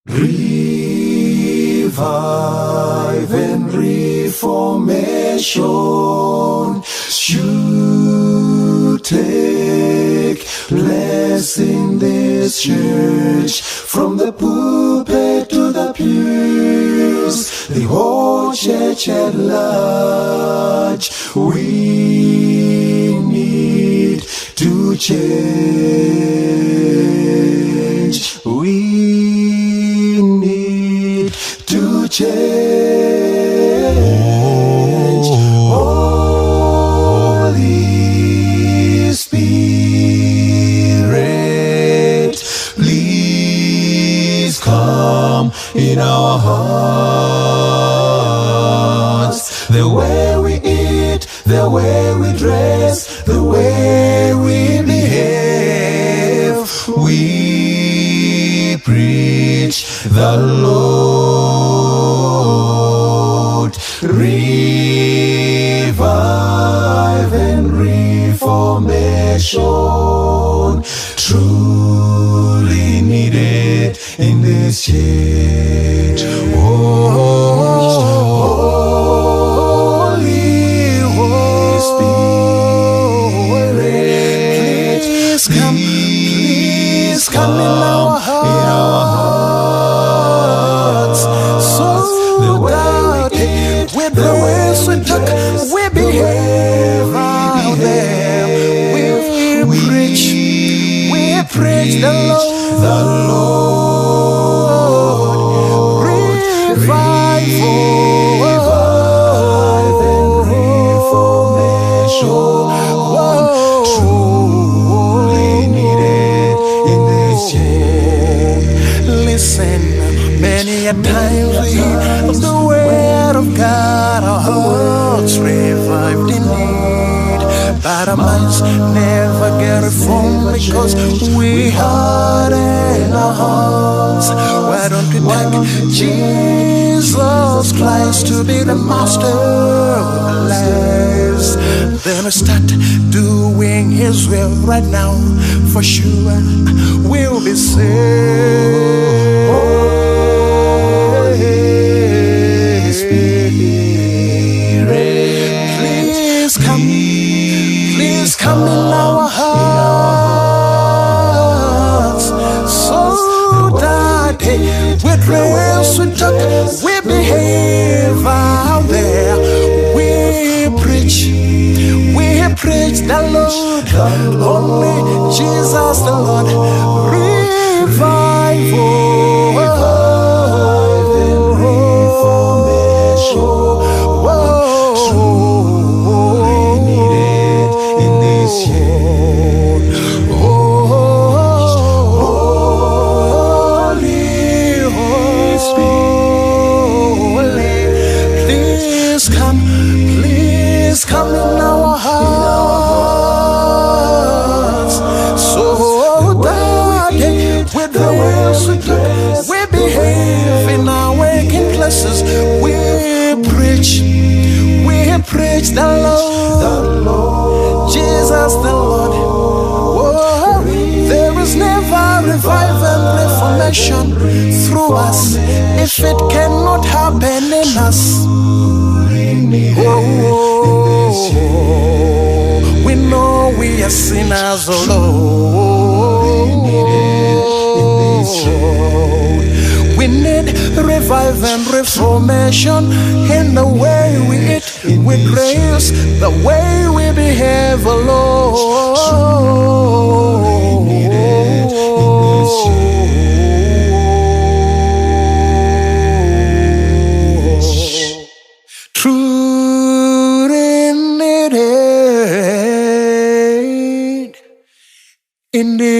Revive and reformation should take place in this church. From the pulpit to the pews, the whole church at large, we need to change. We need to change. Holy Spirit, please come in our hearts. The way we eat, the way we dress, the way we behave, we preach the Lord. Revive and reformation truly needed in this church. Holy Spirit, please come in our hearts, so that with the ways we talk, we behave out there, we preach the Lord. Revive and reformation truly needed in this church. Listen, many a time we hear the word of God, our hearts revived in need, but our minds never get reformed because we harden our hearts. Why don't we take Jesus Christ to be the master of our lives? Then we start doing His will right now. For sure, we'll be saved. Holy Spirit, please come in our hearts, so that with the ways we talk, we behave out there. We preach the Lord, only Jesus the Lord. Revive and reformation truly needed in this church. Holy Spirit, please come in our hearts, so that with the ways we talk, we behave in our working places. We preach the Lord, Jesus the Lord. Oh, there is never revival and reformation through us if it cannot happen in us. We know we are sinners, oh Lord. We need revival and reformation in the way we eat, we grace, the way we behave, oh Lord. Truly needed in this